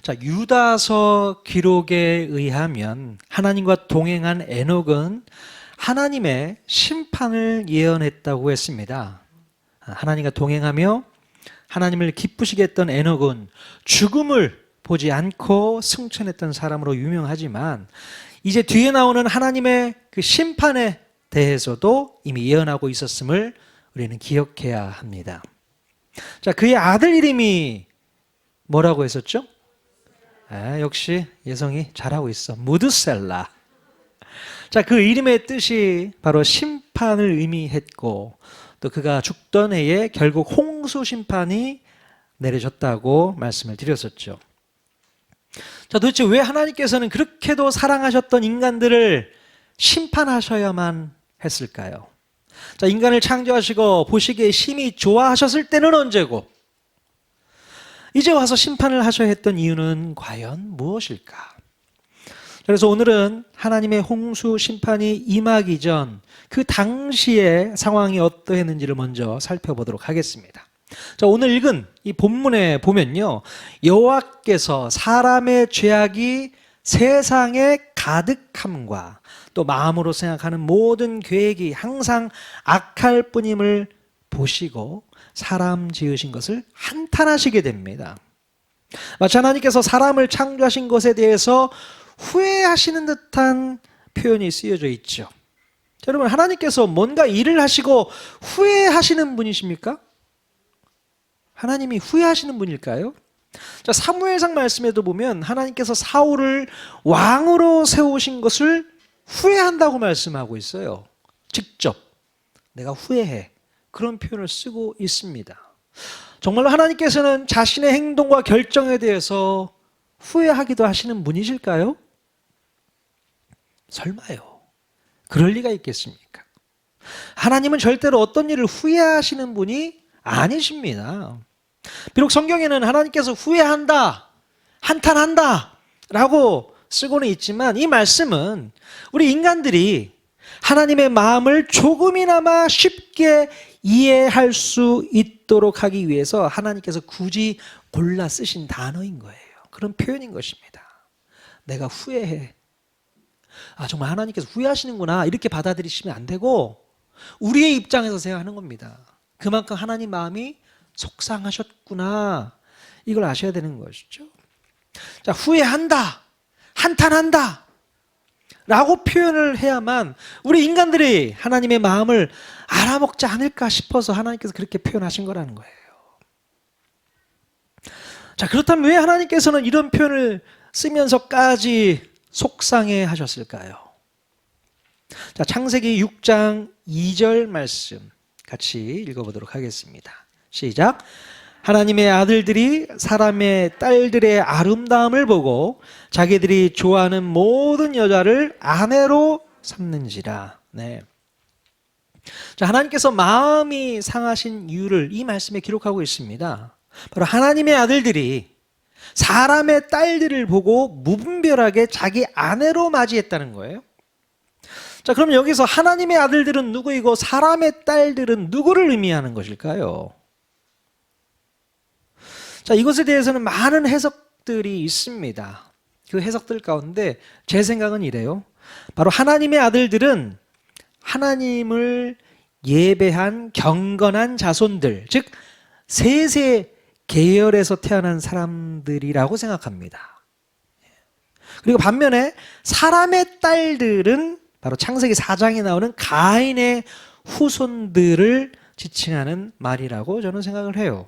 자, 유다서 기록에 의하면 하나님과 동행한 에녹은 하나님의 심판을 예언했다고 했습니다. 하나님과 동행하며 하나님을 기쁘시게 했던 에녹은 죽음을 보지 않고 승천했던 사람으로 유명하지만 이제 뒤에 나오는 하나님의 그 심판에 대해서도 이미 예언하고 있었음을 우리는 기억해야 합니다. 자, 그의 아들 이름이 뭐라고 했었죠? 역시 예성이 잘하고 있어. 무드셀라. 자, 그 이름의 뜻이 바로 심판을 의미했고 또 그가 죽던 해에 결국 홍수 심판이 내려졌다고 말씀을 드렸었죠. 자, 도대체 왜 하나님께서는 그렇게도 사랑하셨던 인간들을 심판하셔야만 했을까요? 자, 인간을 창조하시고 보시기에 심히 좋아하셨을 때는 언제고 이제 와서 심판을 하셔야 했던 이유는 과연 무엇일까? 그래서 오늘은 하나님의 홍수 심판이 임하기 전 그 당시의 상황이 어떠했는지를 먼저 살펴보도록 하겠습니다. 자, 오늘 읽은 이 본문에 보면요, 여호와께서 사람의 죄악이 세상에 가득함과 또 마음으로 생각하는 모든 계획이 항상 악할 뿐임을 보시고 사람 지으신 것을 한탄하시게 됩니다. 마치 하나님께서 사람을 창조하신 것에 대해서 후회하시는 듯한 표현이 쓰여져 있죠. 자, 여러분, 하나님께서 뭔가 일을 하시고 후회하시는 분이십니까? 하나님이 후회하시는 분일까요? 자, 사무엘상 말씀에도 보면 하나님께서 사울을 왕으로 세우신 것을 후회한다고 말씀하고 있어요. 직접 내가 후회해, 그런 표현을 쓰고 있습니다. 정말로 하나님께서는 자신의 행동과 결정에 대해서 후회하기도 하시는 분이실까요? 설마요. 그럴 리가 있겠습니까? 하나님은 절대로 어떤 일을 후회하시는 분이 아니십니다. 비록 성경에는 하나님께서 후회한다, 한탄한다 라고 쓰고는 있지만 이 말씀은 우리 인간들이 하나님의 마음을 조금이나마 쉽게 이해할 수 있도록 하기 위해서 하나님께서 굳이 골라 쓰신 단어인 거예요. 그런 표현인 것입니다. 내가 후회해. 정말 하나님께서 후회하시는구나, 이렇게 받아들이시면 안 되고 우리의 입장에서 생각하는 겁니다. 그만큼 하나님 마음이 속상하셨구나, 이걸 아셔야 되는 것이죠. 자, 후회한다, 한탄한다 라고 표현을 해야만 우리 인간들이 하나님의 마음을 알아먹지 않을까 싶어서 하나님께서 그렇게 표현하신 거라는 거예요. 자, 그렇다면 왜 하나님께서는 이런 표현을 쓰면서까지 속상해 하셨을까요? 자, 창세기 6장 2절 말씀 같이 읽어보도록 하겠습니다. 시작. 하나님의 아들들이 사람의 딸들의 아름다움을 보고 자기들이 좋아하는 모든 여자를 아내로 삼는지라. 네. 자, 하나님께서 마음이 상하신 이유를 이 말씀에 기록하고 있습니다. 바로 하나님의 아들들이 사람의 딸들을 보고 무분별하게 자기 아내로 맞이했다는 거예요. 자, 그럼 여기서 하나님의 아들들은 누구이고 사람의 딸들은 누구를 의미하는 것일까요? 자, 이것에 대해서는 많은 해석들이 있습니다. 그 해석들 가운데 제 생각은 이래요. 바로 하나님의 아들들은 하나님을 예배한 경건한 자손들, 즉 셋의 계열에서 태어난 사람들이라고 생각합니다. 그리고 반면에 사람의 딸들은 바로 창세기 4장에 나오는 가인의 후손들을 지칭하는 말이라고 저는 생각을 해요.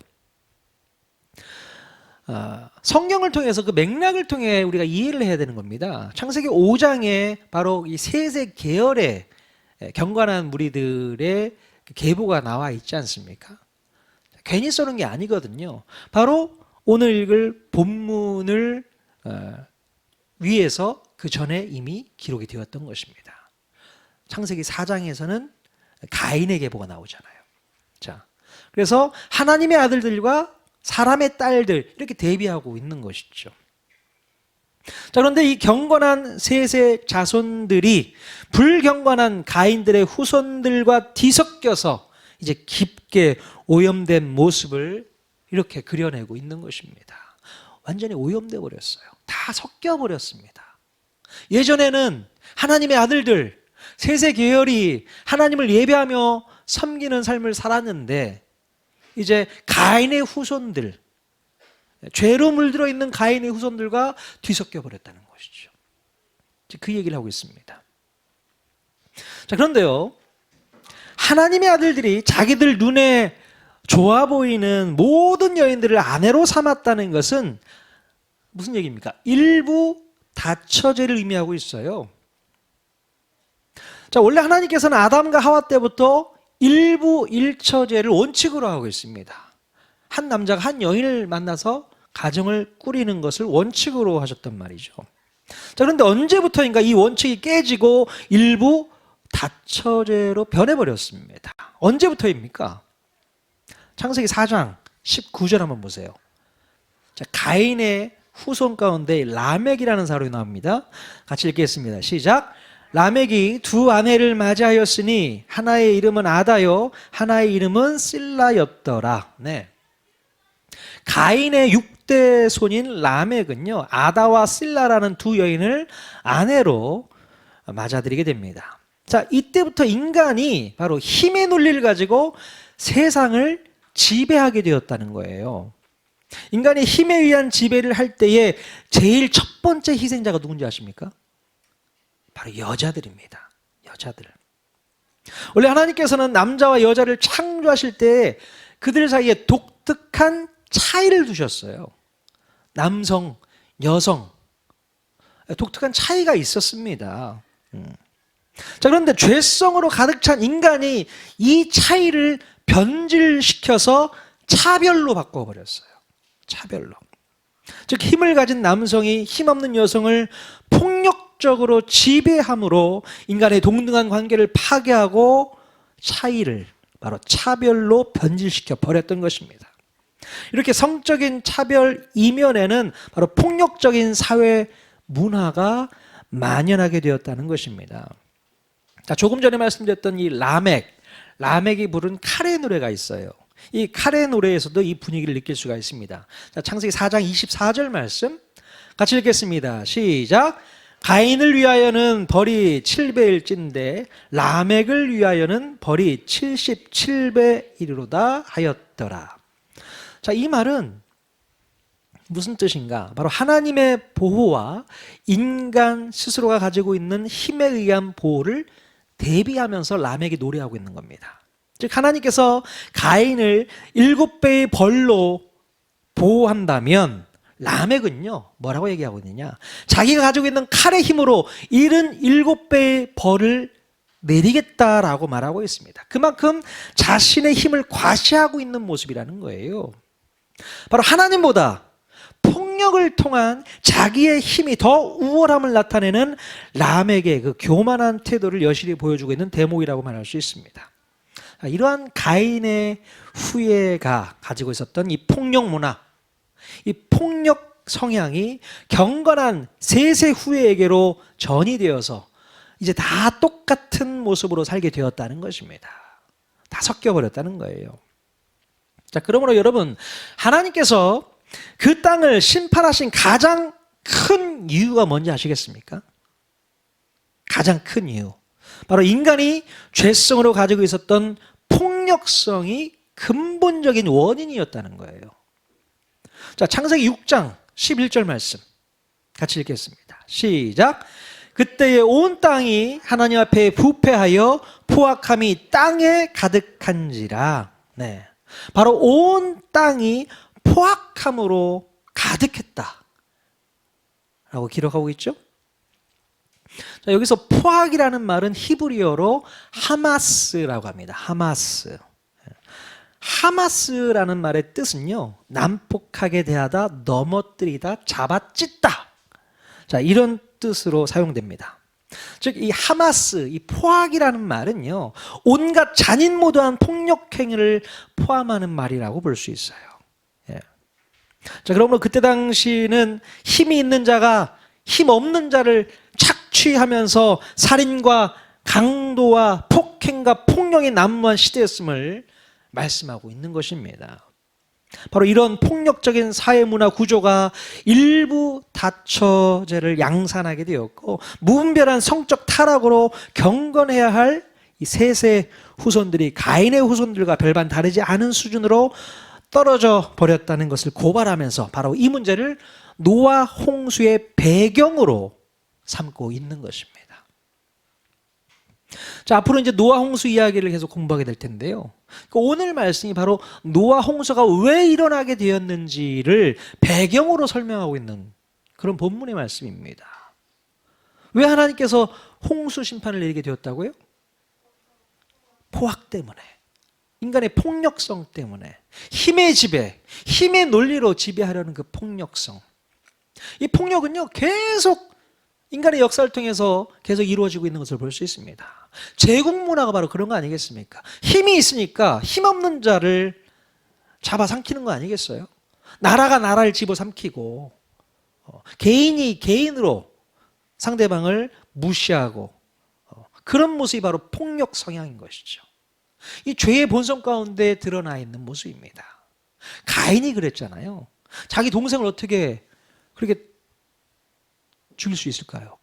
성경을 통해서 그 맥락을 통해 우리가 이해를 해야 되는 겁니다. 창세기 5장에 바로 이 셋의 계열의 경건한 무리들의 계보가 나와 있지 않습니까? 괜히 써놓은 게 아니거든요. 바로 오늘 읽을 본문을 위해서 그 전에 이미 기록이 되었던 것입니다. 창세기 4장에서는 가인의 계보가 나오잖아요. 자, 그래서 하나님의 아들들과 사람의 딸들 이렇게 대비하고 있는 것이죠. 자, 그런데 이 경건한 셋의 자손들이 불경건한 가인들의 후손들과 뒤섞여서 이제 깊게 오염된 모습을 이렇게 그려내고 있는 것입니다. 완전히 오염돼 버렸어요. 다 섞여 버렸습니다. 예전에는 하나님의 아들들, 셋의 계열이 하나님을 예배하며 섬기는 삶을 살았는데 이제 가인의 후손들, 죄로 물들어 있는 가인의 후손들과 뒤섞여 버렸다는 것이죠. 그 얘기를 하고 있습니다. 자, 그런데요, 하나님의 아들들이 자기들 눈에 좋아 보이는 모든 여인들을 아내로 삼았다는 것은 무슨 얘기입니까? 일부 다처제를 의미하고 있어요. 자, 원래 하나님께서는 아담과 하와 때부터 일부 일처제를 원칙으로 하고 있습니다. 한 남자가 한 여인을 만나서 가정을 꾸리는 것을 원칙으로 하셨단 말이죠. 자, 그런데 언제부터인가 이 원칙이 깨지고 일부 다처제로 변해버렸습니다. 언제부터입니까? 창세기 4장 19절 한번 보세요. 자, 가인의 후손 가운데 라멕이라는 사람이 나옵니다. 같이 읽겠습니다. 시작. 라멕이 두 아내를 맞이하였으니 하나의 이름은 아다요 하나의 이름은 실라였더라. 네. 가인의 6대 손인 라멕은요, 아다와 실라라는 두 여인을 아내로 맞아들이게 됩니다. 자, 이때부터 인간이 바로 힘의 논리를 가지고 세상을 지배하게 되었다는 거예요. 인간이 힘에 의한 지배를 할 때에 제일 첫 번째 희생자가 누군지 아십니까? 바로 여자들입니다. 여자들. 원래 하나님께서는 남자와 여자를 창조하실 때 그들 사이에 독특한 차이를 두셨어요. 남성, 여성, 독특한 차이가 있었습니다. 자, 그런데 죄성으로 가득 찬 인간이 이 차이를 변질시켜서 차별로 바꿔버렸어요. 차별로. 즉, 힘을 가진 남성이 힘없는 여성을 폭력적으로 지배함으로 인간의 동등한 관계를 파괴하고 차이를 바로 차별로 변질시켜 버렸던 것입니다. 이렇게 성적인 차별 이면에는 바로 폭력적인 사회 문화가 만연하게 되었다는 것입니다. 자, 조금 전에 말씀드렸던 이 라멕이 부른 카레 노래가 있어요. 이 카레 노래에서도 이 분위기를 느낄 수가 있습니다. 자, 창세기 4장 24절 말씀 같이 읽겠습니다. 시작. 가인을 위하여는 벌이 7배일진데 라멕을 위하여는 벌이 77배이르로다 하였더라. 자, 이 말은 무슨 뜻인가? 바로 하나님의 보호와 인간 스스로가 가지고 있는 힘에 의한 보호를 대비하면서 라멕이 노래하고 있는 겁니다. 즉, 하나님께서 가인을 7배의 벌로 보호한다면 라멕은요, 뭐라고 얘기하고 있느냐? 자기가 가지고 있는 칼의 힘으로 77배의 벌을 내리겠다라고 말하고 있습니다. 그만큼 자신의 힘을 과시하고 있는 모습이라는 거예요. 바로 하나님보다 폭력을 통한 자기의 힘이 더 우월함을 나타내는 라멕의 그 교만한 태도를 여실히 보여주고 있는 대목이라고 말할 수 있습니다. 이러한 가인의 후예가 가지고 있었던 이 폭력 문화, 이 폭력 성향이 경건한 셋의 후예에게로 전이되어서 이제 다 똑같은 모습으로 살게 되었다는 것입니다. 다 섞여버렸다는 거예요. 자, 그러므로 여러분, 하나님께서 그 땅을 심판하신 가장 큰 이유가 뭔지 아시겠습니까? 가장 큰 이유. 바로 인간이 죄성으로 가지고 있었던 폭력성이 근본적인 원인이었다는 거예요. 자, 창세기 6장 11절 말씀 같이 읽겠습니다. 시작. 그때에 온 땅이 하나님 앞에 부패하여 포악함이 땅에 가득한지라. 네, 바로 온 땅이 포악함으로 가득했다 라고 기록하고 있죠. 자, 여기서 포악이라는 말은 히브리어로 하마스라고 합니다. 하마스라는 말의 뜻은요, 난폭하게 대하다, 넘어뜨리다, 잡아찢다. 자, 이런 뜻으로 사용됩니다. 즉, 이 하마스, 이 포악이라는 말은요, 온갖 잔인무도한 폭력 행위를 포함하는 말이라고 볼 수 있어요. 예. 자, 그러므로 그때 당시는 힘이 있는 자가 힘 없는 자를 착취하면서 살인과 강도와 폭행과 폭력이 난무한 시대였음을 말씀하고 있는 것입니다. 바로 이런 폭력적인 사회문화 구조가 일부 다처제를 양산하게 되었고, 무분별한 성적 타락으로 경건해야 할 이 셋의 후손들이 가인의 후손들과 별반 다르지 않은 수준으로 떨어져 버렸다는 것을 고발하면서 바로 이 문제를 노아 홍수의 배경으로 삼고 있는 것입니다. 자, 앞으로 이제 노아 홍수 이야기를 계속 공부하게 될 텐데요. 오늘 말씀이 바로 노아 홍수가 왜 일어나게 되었는지를 배경으로 설명하고 있는 그런 본문의 말씀입니다. 왜 하나님께서 홍수 심판을 내리게 되었다고요? 포악 때문에, 인간의 폭력성 때문에, 힘의 지배, 힘의 논리로 지배하려는 그 폭력성. 이 폭력은요, 계속 인간의 역사를 통해서 계속 이루어지고 있는 것을 볼 수 있습니다. 제국 문화가 바로 그런 거 아니겠습니까? 힘이 있으니까 힘없는 자를 잡아삼키는 거 아니겠어요? 나라가 나라를 집어삼키고, 개인이 개인으로 상대방을 무시하고, 그런 모습이 바로 폭력 성향인 것이죠. 이 죄의 본성 가운데 드러나 있는 모습입니다. 가인이 그랬잖아요. 자기 동생을 어떻게 그렇게 죽일 수 있을까요?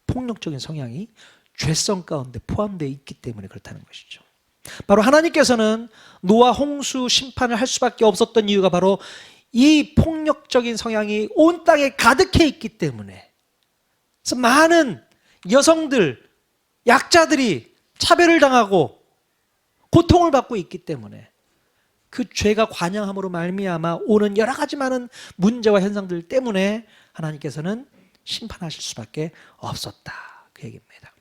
폭력적인 성향이 죄성 가운데 포함되어 있기 때문에 그렇다는 것이죠. 바로 하나님께서는 노아 홍수 심판을 할 수밖에 없었던 이유가 바로 이 폭력적인 성향이 온 땅에 가득해 있기 때문에, 그래서 많은 여성들, 약자들이 차별을 당하고 고통을 받고 있기 때문에 그 죄가 관영함으로 말미암아 오는 여러 가지 많은 문제와 현상들 때문에 하나님께서는 심판하실 수밖에 없었다, 그 얘기입니다.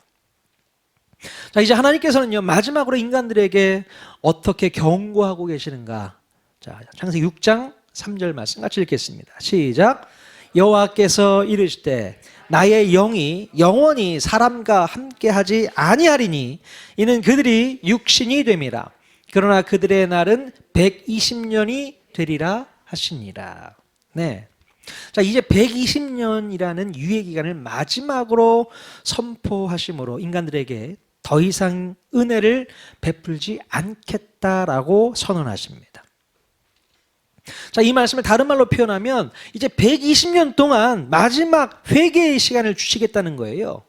자, 이제 하나님께서는요, 마지막으로 인간들에게 어떻게 경고하고 계시는가. 자, 창세기 6장 3절 말씀 같이 읽겠습니다. 시작. 여호와께서 이르시되 나의 영이 영원히 사람과 함께하지 아니하리니 이는 그들이 육신이 됨이라. 그러나 그들의 날은 120년이 되리라 하시니라. 네. 자, 이제 120년이라는 유예 기간을 마지막으로 선포하심으로 인간들에게 더 이상 은혜를 베풀지 않겠다라고 선언하십니다. 자, 이 말씀을 다른 말로 표현하면 이제 120년 동안 마지막 회개의 시간을 주시겠다는 거예요.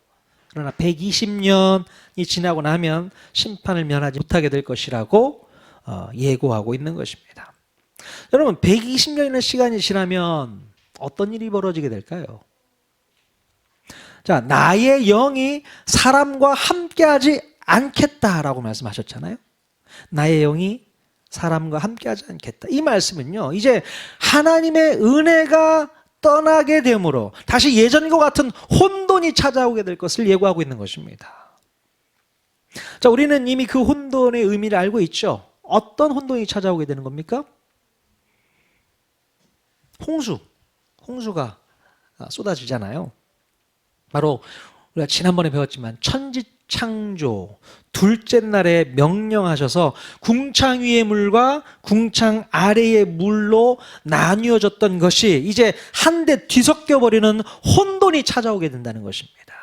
그러나 120년이 지나고 나면 심판을 면하지 못하게 될 것이라고 예고하고 있는 것입니다. 여러분, 120년이라는 시간이 지나면 어떤 일이 벌어지게 될까요? 자, 나의 영이 사람과 함께하지 않겠다라고 말씀하셨잖아요. 나의 영이 사람과 함께하지 않겠다. 이 말씀은요, 이제 하나님의 은혜가 떠나게 되므로 다시 예전과 같은 혼돈이 찾아오게 될 것을 예고하고 있는 것입니다. 자, 우리는 이미 그 혼돈의 의미를 알고 있죠. 어떤 혼돈이 찾아오게 되는 겁니까? 홍수가 쏟아지잖아요. 바로 우리가 지난번에 배웠지만 천지창조 둘째 날에 명령하셔서 궁창 위의 물과 궁창 아래의 물로 나뉘어졌던 것이 이제 한데 뒤섞여버리는 혼돈이 찾아오게 된다는 것입니다.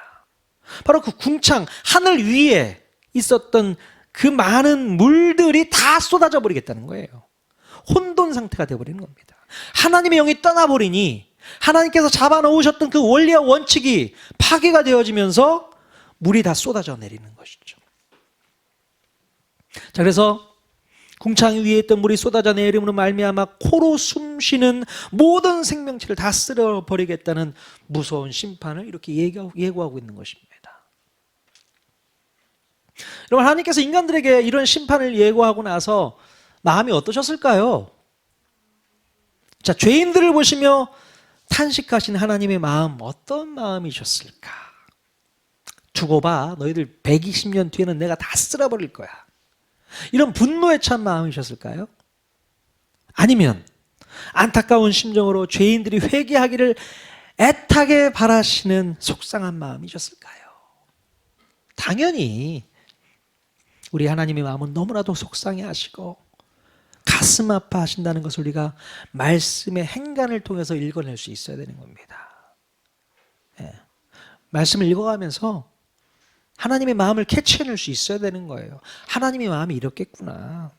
바로 그 궁창, 하늘 위에 있었던 그 많은 물들이 다 쏟아져 버리겠다는 거예요. 혼돈 상태가 되어버리는 겁니다. 하나님의 영이 떠나버리니 하나님께서 잡아놓으셨던 그 원리와 원칙이 파괴가 되어지면서 물이 다 쏟아져 내리는 것이죠. 자, 그래서 궁창 위에 있던 물이 쏟아져 내림으로 말미암아 코로 숨쉬는 모든 생명체를 다 쓸어버리겠다는 무서운 심판을 이렇게 예고하고 있는 것입니다. 여러분, 하나님께서 인간들에게 이런 심판을 예고하고 나서 마음이 어떠셨을까요? 자, 죄인들을 보시며 탄식하신 하나님의 마음, 어떤 마음이셨을까? 두고 봐, 너희들 120년 뒤에는 내가 다 쓸어버릴 거야. 이런 분노에 찬 마음이셨을까요? 아니면 안타까운 심정으로 죄인들이 회개하기를 애타게 바라시는 속상한 마음이셨을까요? 당연히 우리 하나님의 마음은 너무나도 속상해 하시고 가슴 아파하신다는 것을 우리가 말씀의 행간을 통해서 읽어낼 수 있어야 되는 겁니다. 예. 말씀을 읽어가면서 하나님의 마음을 캐치해낼 수 있어야 되는 거예요. 하나님의 마음이 이렇겠구나.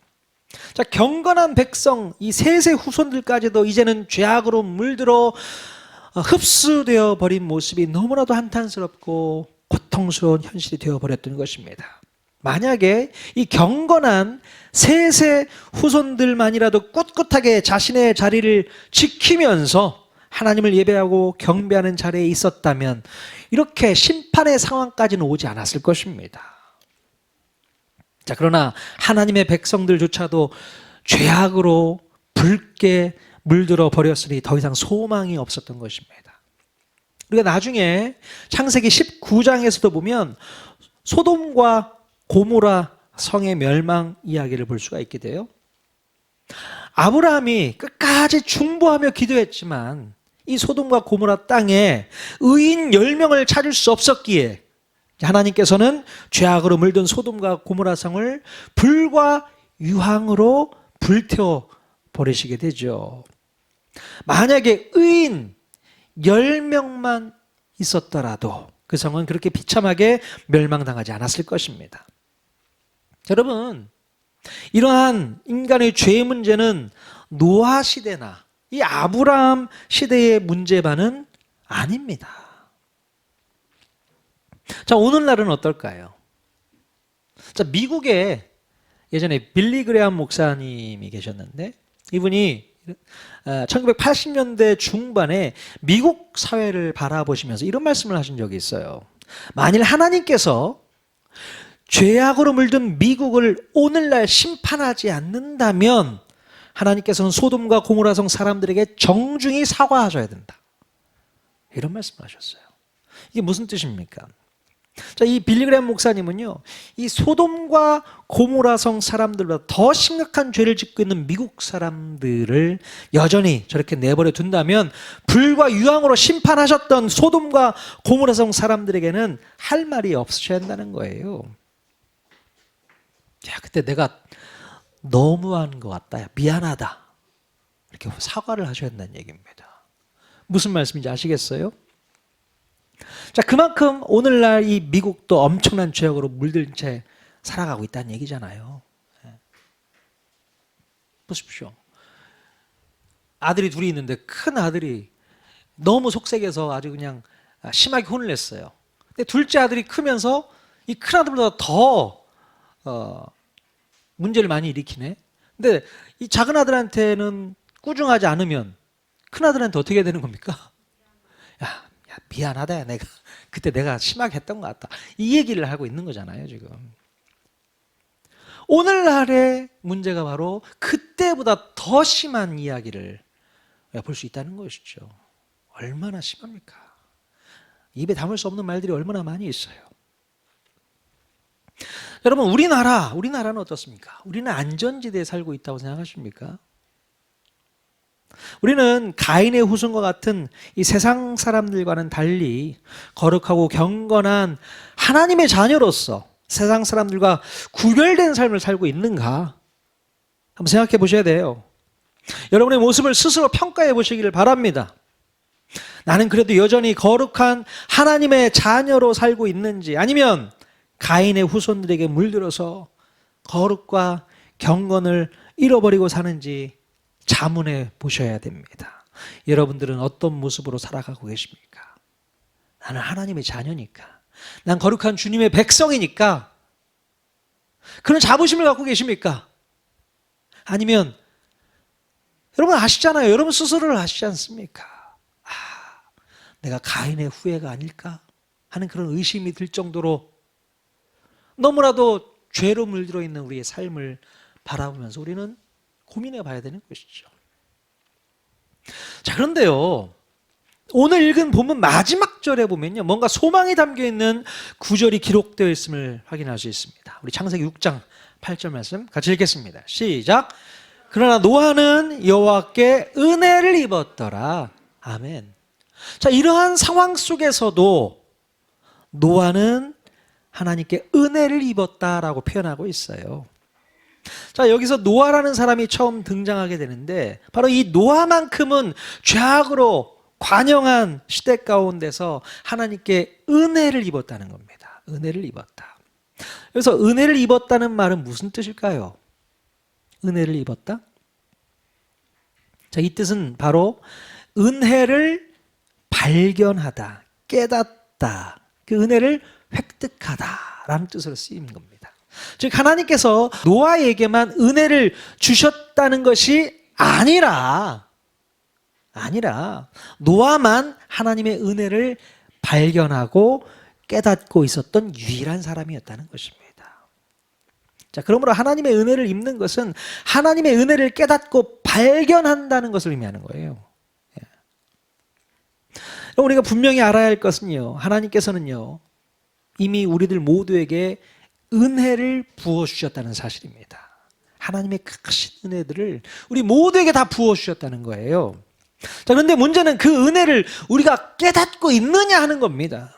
자, 경건한 백성, 이 셋의 후손들까지도 이제는 죄악으로 물들어 흡수되어 버린 모습이 너무나도 한탄스럽고 고통스러운 현실이 되어 버렸던 것입니다. 만약에 이 경건한 셋의 후손들만이라도 꿋꿋하게 자신의 자리를 지키면서 하나님을 예배하고 경배하는 자리에 있었다면 이렇게 심판의 상황까지는 오지 않았을 것입니다. 자, 그러나 하나님의 백성들조차도 죄악으로 붉게 물들어 버렸으니 더 이상 소망이 없었던 것입니다. 우리가 나중에 창세기 19장에서도 보면 소돔과 고모라 성의 멸망 이야기를 볼 수가 있게 돼요. 아브라함이 끝까지 중보하며 기도했지만 이 소돔과 고모라 땅에 의인 10명을 찾을 수 없었기에 하나님께서는 죄악으로 물든 소돔과 고모라 성을 불과 유황으로 불태워 버리시게 되죠. 만약에 의인 10명만 있었더라도 그 성은 그렇게 비참하게 멸망당하지 않았을 것입니다. 여러분, 이러한 인간의 죄의 문제는 노아 시대나 이 아브라함 시대의 문제만은 아닙니다. 자, 오늘날은 어떨까요? 자, 미국에 예전에 빌리 그레함 목사님이 계셨는데 이분이 1980년대 중반에 미국 사회를 바라보시면서 이런 말씀을 하신 적이 있어요. 만일 하나님께서 죄악으로 물든 미국을 오늘날 심판하지 않는다면 하나님께서는 소돔과 고모라성 사람들에게 정중히 사과하셔야 된다. 이런 말씀을 하셨어요. 이게 무슨 뜻입니까? 자, 이 빌리 그레함 목사님은요, 이 소돔과 고모라성 사람들보다 더 심각한 죄를 짓고 있는 미국 사람들을 여전히 저렇게 내버려 둔다면 불과 유황으로 심판하셨던 소돔과 고모라성 사람들에게는 할 말이 없으셔야 한다는 거예요. 야, 그때 내가 너무한 것 같다. 야, 미안하다. 이렇게 사과를 하셔야 한다는 얘기입니다. 무슨 말씀인지 아시겠어요? 자, 그만큼 오늘날 이 미국도 엄청난 죄악으로 물든 채 살아가고 있다는 얘기잖아요. 보십시오. 아들이 둘이 있는데 큰 아들이 너무 속색해서 아주 그냥 심하게 혼을 냈어요. 근데 둘째 아들이 크면서 이 큰 아들보다 더 문제를 많이 일으키네. 근데 이 작은 아들한테는 꾸중하지 않으면 큰 아들한테 어떻게 되는 겁니까? 야, 미안하다. 그때 내가 심하게 했던 것 같다. 이 얘기를 하고 있는 거잖아요, 지금. 오늘날의 문제가 바로 그때보다 더 심한 이야기를 볼 수 있다는 것이죠. 얼마나 심합니까? 입에 담을 수 없는 말들이 얼마나 많이 있어요. 여러분, 우리나라는 어떻습니까? 우리는 안전지대에 살고 있다고 생각하십니까? 우리는 가인의 후손과 같은 이 세상 사람들과는 달리 거룩하고 경건한 하나님의 자녀로서 세상 사람들과 구별된 삶을 살고 있는가? 한번 생각해 보셔야 돼요. 여러분의 모습을 스스로 평가해 보시기를 바랍니다. 나는 그래도 여전히 거룩한 하나님의 자녀로 살고 있는지, 아니면 가인의 후손들에게 물들어서 거룩과 경건을 잃어버리고 사는지 자문해 보셔야 됩니다. 여러분들은 어떤 모습으로 살아가고 계십니까? 나는 하나님의 자녀니까, 난 거룩한 주님의 백성이니까, 그런 자부심을 갖고 계십니까? 아니면 여러분 아시잖아요. 여러분 스스로를 아시지 않습니까? 내가 가인의 후예가 아닐까 하는 그런 의심이 들 정도로 너무나도 죄로 물들어 있는 우리의 삶을 바라보면서 우리는 고민해 봐야 되는 것이죠. 자, 그런데요, 오늘 읽은 본문 마지막 절에 보면요, 뭔가 소망이 담겨있는 구절이 기록되어 있음을 확인할 수 있습니다. 우리 창세기 6장 8절 말씀 같이 읽겠습니다. 시작. 그러나 노아는 여호와께 은혜를 입었더라. 아멘. 자, 이러한 상황 속에서도 노아는 하나님께 은혜를 입었다라고 표현하고 있어요. 자, 여기서 노아라는 사람이 처음 등장하게 되는데 바로 이 노아만큼은 죄악으로 관영한 시대 가운데서 하나님께 은혜를 입었다는 겁니다. 은혜를 입었다. 그래서 은혜를 입었다는 말은 무슨 뜻일까요? 은혜를 입었다? 자, 이 뜻은 바로 은혜를 발견하다, 깨닫다, 그 은혜를 획득하다라는 뜻으로 쓰이는 겁니다. 즉 하나님께서 노아에게만 은혜를 주셨다는 것이 아니라 노아만 하나님의 은혜를 발견하고 깨닫고 있었던 유일한 사람이었다는 것입니다. 자, 그러므로 하나님의 은혜를 입는 것은 하나님의 은혜를 깨닫고 발견한다는 것을 의미하는 거예요. 우리가 분명히 알아야 할 것은요, 하나님께서는요 이미 우리들 모두에게 은혜를 부어주셨다는 사실입니다. 하나님의 크신 은혜들을 우리 모두에게 다 부어주셨다는 거예요. 자, 그런데 문제는 그 은혜를 우리가 깨닫고 있느냐 하는 겁니다.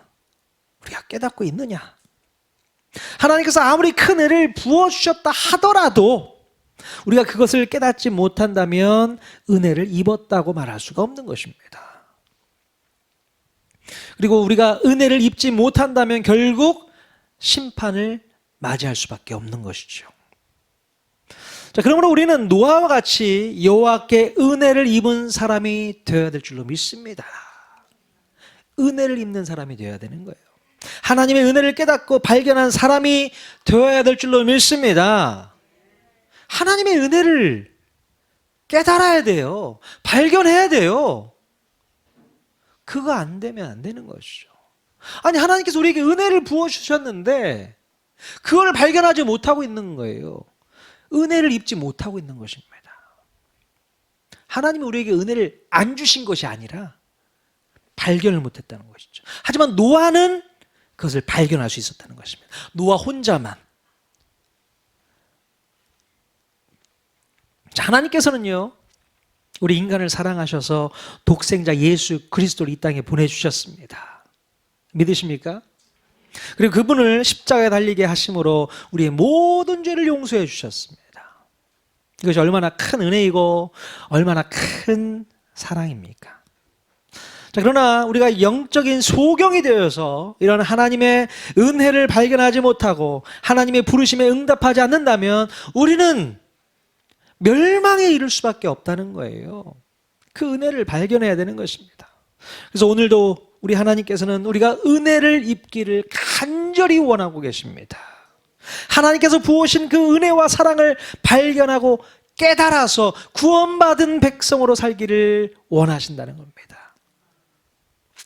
우리가 깨닫고 있느냐. 하나님께서 아무리 큰 은혜를 부어주셨다 하더라도 우리가 그것을 깨닫지 못한다면 은혜를 입었다고 말할 수가 없는 것입니다. 그리고 우리가 은혜를 입지 못한다면 결국 심판을 맞이할 수밖에 없는 것이죠. 자, 그러므로 우리는 노아와 같이 여호와께 은혜를 입은 사람이 되어야 될 줄로 믿습니다. 은혜를 입는 사람이 되어야 되는 거예요. 하나님의 은혜를 깨닫고 발견한 사람이 되어야 될 줄로 믿습니다. 하나님의 은혜를 깨달아야 돼요. 발견해야 돼요. 그거 안 되면 안 되는 것이죠. 아니, 하나님께서 우리에게 은혜를 부어주셨는데 그걸 발견하지 못하고 있는 거예요. 은혜를 입지 못하고 있는 것입니다. 하나님이 우리에게 은혜를 안 주신 것이 아니라 발견을 못했다는 것이죠. 하지만 노아는 그것을 발견할 수 있었다는 것입니다. 노아 혼자만. 자, 하나님께서는요 우리 인간을 사랑하셔서 독생자 예수 그리스도를 이 땅에 보내주셨습니다. 믿으십니까? 그리고 그분을 십자가에 달리게 하심으로 우리의 모든 죄를 용서해 주셨습니다. 이것이 얼마나 큰 은혜이고 얼마나 큰 사랑입니까? 자, 그러나 우리가 영적인 소경이 되어서 이런 하나님의 은혜를 발견하지 못하고 하나님의 부르심에 응답하지 않는다면 우리는 멸망에 이를 수밖에 없다는 거예요. 그 은혜를 발견해야 되는 것입니다. 그래서 오늘도 우리 하나님께서는 우리가 은혜를 입기를 간절히 원하고 계십니다. 하나님께서 부으신 그 은혜와 사랑을 발견하고 깨달아서 구원받은 백성으로 살기를 원하신다는 겁니다.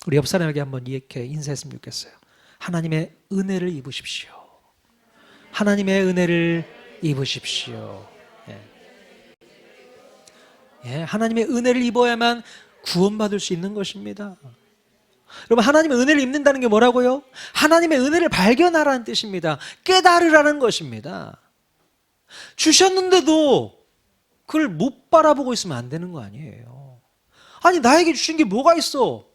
우리 옆 사람에게 한번 이렇게 인사했으면 좋겠어요. 하나님의 은혜를 입으십시오. 하나님의 은혜를 입으십시오. 하나님의 은혜를 입어야만 구원받을 수 있는 것입니다. 여러분, 하나님의 은혜를 입는다는 게 뭐라고요? 하나님의 은혜를 발견하라는 뜻입니다. 깨달으라는 것입니다. 주셨는데도 그걸 못 바라보고 있으면 안 되는 거 아니에요. 아니, 나에게 주신 게 뭐가 있어?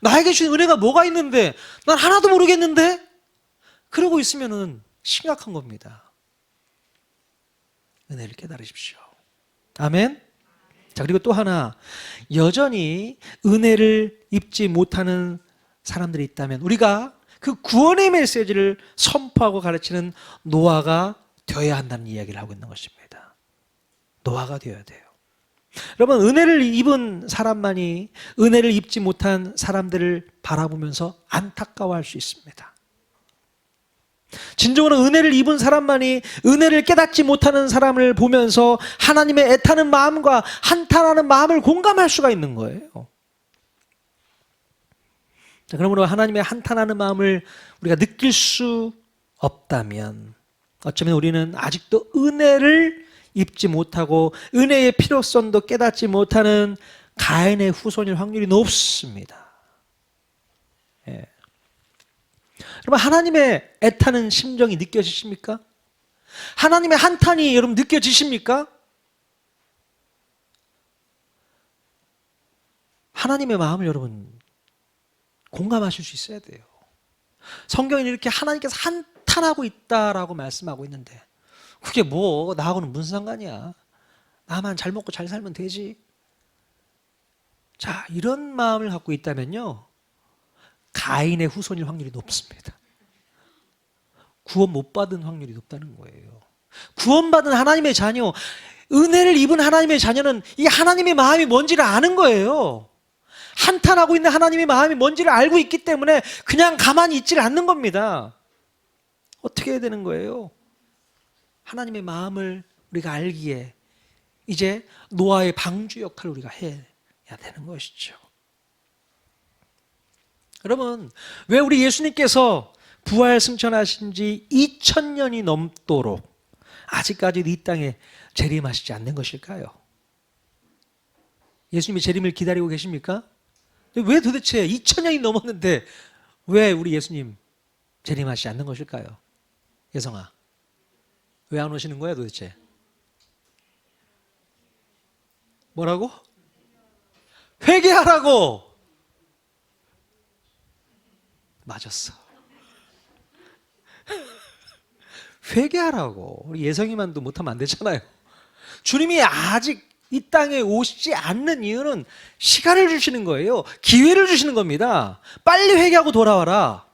나에게 주신 은혜가 뭐가 있는데 난 하나도 모르겠는데? 그러고 있으면 심각한 겁니다. 은혜를 깨달으십시오. 아멘. 자, 그리고 또 하나, 여전히 은혜를 입지 못하는 사람들이 있다면 우리가 그 구원의 메시지를 선포하고 가르치는 노아가 되어야 한다는 이야기를 하고 있는 것입니다. 노아가 되어야 돼요. 여러분, 은혜를 입은 사람만이 은혜를 입지 못한 사람들을 바라보면서 안타까워할 수 있습니다. 진정으로 은혜를 입은 사람만이 은혜를 깨닫지 못하는 사람을 보면서 하나님의 애타는 마음과 한탄하는 마음을 공감할 수가 있는 거예요. 자, 그러므로 하나님의 한탄하는 마음을 우리가 느낄 수 없다면 어쩌면 우리는 아직도 은혜를 입지 못하고 은혜의 필요성도 깨닫지 못하는 가인의 후손일 확률이 높습니다. 여러분, 하나님의 애타는 심정이 느껴지십니까? 하나님의 한탄이 여러분 느껴지십니까? 하나님의 마음을 여러분 공감하실 수 있어야 돼요. 성경에 이렇게 하나님께서 한탄하고 있다라고 말씀하고 있는데 그게 뭐 나하고는 무슨 상관이야? 나만 잘 먹고 잘 살면 되지. 자, 이런 마음을 갖고 있다면요 가인의 후손일 확률이 높습니다. 구원 못 받은 확률이 높다는 거예요. 구원받은 하나님의 자녀, 은혜를 입은 하나님의 자녀는 이 하나님의 마음이 뭔지를 아는 거예요. 한탄하고 있는 하나님의 마음이 뭔지를 알고 있기 때문에 그냥 가만히 있지를 않는 겁니다. 어떻게 해야 되는 거예요? 하나님의 마음을 우리가 알기에 이제 노아의 방주 역할을 우리가 해야 되는 것이죠. 여러분, 왜 우리 예수님께서 부활 승천하신 지 2000년이 넘도록 아직까지도 이 땅에 재림하시지 않는 것일까요? 예수님이 재림을 기다리고 계십니까? 왜 도대체 2000년이 넘었는데 왜 우리 예수님 재림하시지 않는 것일까요? 예성아, 왜 안 오시는 거야 도대체? 뭐라고? 회개하라고! 맞았어. 회개하라고. 우리 예성이만도 못하면 안 되잖아요. 주님이 아직 이 땅에 오시지 않는 이유는 시간을 주시는 거예요. 기회를 주시는 겁니다. 빨리 회개하고 돌아와라.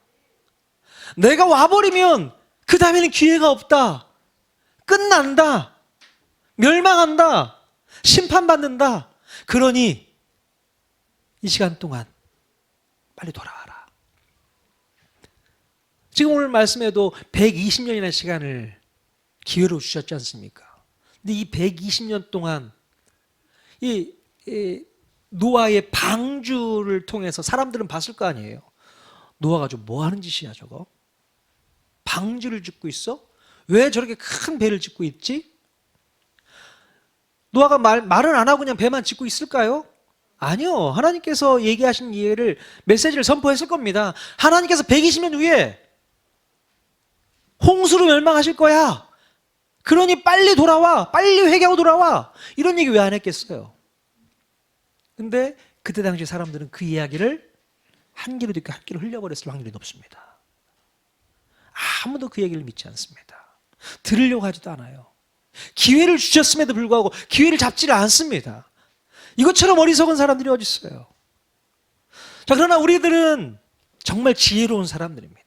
내가 와버리면 그 다음에는 기회가 없다. 끝난다. 멸망한다. 심판받는다. 그러니 이 시간 동안 빨리 돌아와라. 지금 오늘 말씀에도 120년이라는 시간을 기회로 주셨지 않습니까? 근데 이 120년 동안 이 노아의 방주를 통해서 사람들은 봤을 거 아니에요. 노아가 좀 뭐 하는 짓이야 저거? 방주를 짓고 있어? 왜 저렇게 큰 배를 짓고 있지? 노아가 말은 안 하고 그냥 배만 짓고 있을까요? 아니요. 하나님께서 얘기하신 이해를 메시지를 선포했을 겁니다. 하나님께서 120년 후에 홍수로 멸망하실 거야. 그러니 빨리 돌아와. 빨리 회개하고 돌아와. 이런 얘기 왜 안 했겠어요? 근데 그때 당시 사람들은 그 이야기를 한 귀로 듣고 한 귀로 흘려버렸을 확률이 높습니다. 아무도 그 얘기를 믿지 않습니다. 들으려고 하지도 않아요. 기회를 주셨음에도 불구하고 기회를 잡지를 않습니다. 이것처럼 어리석은 사람들이 어디 있어요? 자, 그러나 우리들은 정말 지혜로운 사람들입니다.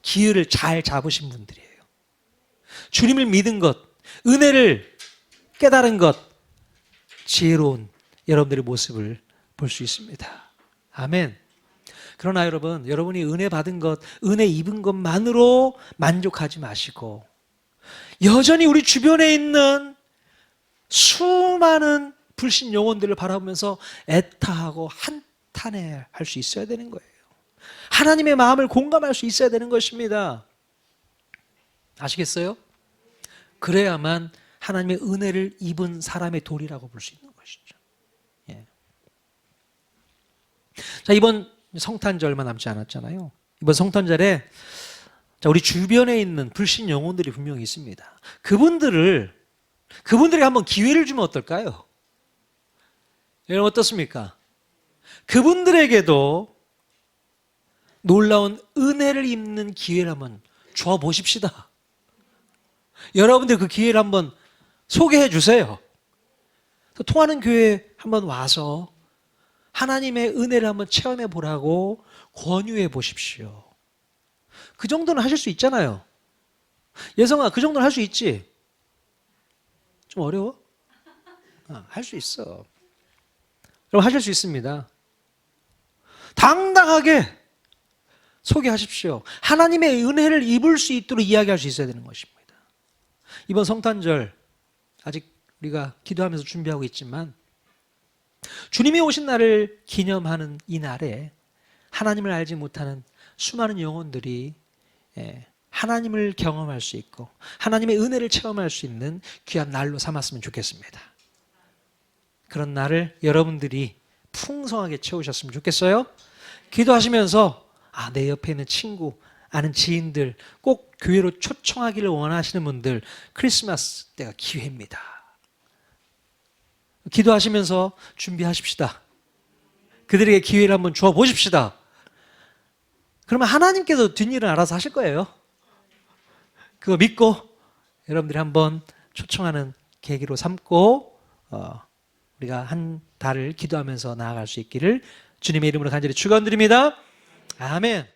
기회를 잘 잡으신 분들이에요. 주님을 믿은 것, 은혜를 깨달은 것, 지혜로운 여러분들의 모습을 볼 수 있습니다. 아멘. 그러나 여러분, 여러분이 은혜 받은 것, 은혜 입은 것만으로 만족하지 마시고 여전히 우리 주변에 있는 수많은 불신 영혼들을 바라보면서 애타하고 한탄해 할 수 있어야 되는 거예요. 하나님의 마음을 공감할 수 있어야 되는 것입니다. 아시겠어요? 그래야만 하나님의 은혜를 입은 사람의 도리라고 볼 수 있는 것이죠. 예. 자, 이번 성탄절 얼마 남지 않았잖아요. 이번 성탄절에 우리 주변에 있는 불신 영혼들이 분명히 있습니다. 그분들에게 한번 기회를 주면 어떨까요? 여러분 어떻습니까? 그분들에게도 놀라운 은혜를 입는 기회를 한번 줘 보십시다. 여러분들 그 기회를 한번 소개해 주세요. 통하는 교회에 한번 와서 하나님의 은혜를 한번 체험해 보라고 권유해 보십시오. 그 정도는 하실 수 있잖아요. 예성아, 그 정도는 할 수 있지? 좀 어려워? 할 수 있어. 그럼 하실 수 있습니다. 당당하게 소개하십시오. 하나님의 은혜를 입을 수 있도록 이야기할 수 있어야 되는 것입니다. 이번 성탄절 아직 우리가 기도하면서 준비하고 있지만 주님이 오신 날을 기념하는 이 날에 하나님을 알지 못하는 수많은 영혼들이 하나님을 경험할 수 있고 하나님의 은혜를 체험할 수 있는 귀한 날로 삼았으면 좋겠습니다. 그런 날을 여러분들이 풍성하게 채우셨으면 좋겠어요. 기도하시면서 내 옆에 있는 친구, 아는 지인들 꼭 교회로 초청하기를 원하시는 분들 크리스마스 때가 기회입니다. 기도하시면서 준비하십시다. 그들에게 기회를 한번 줘 보십시다. 그러면 하나님께서 뒷일은 알아서 하실 거예요. 그거 믿고 여러분들이 한번 초청하는 계기로 삼고 우리가 한 달을 기도하면서 나아갈 수 있기를 주님의 이름으로 간절히 축원드립니다. 아멘.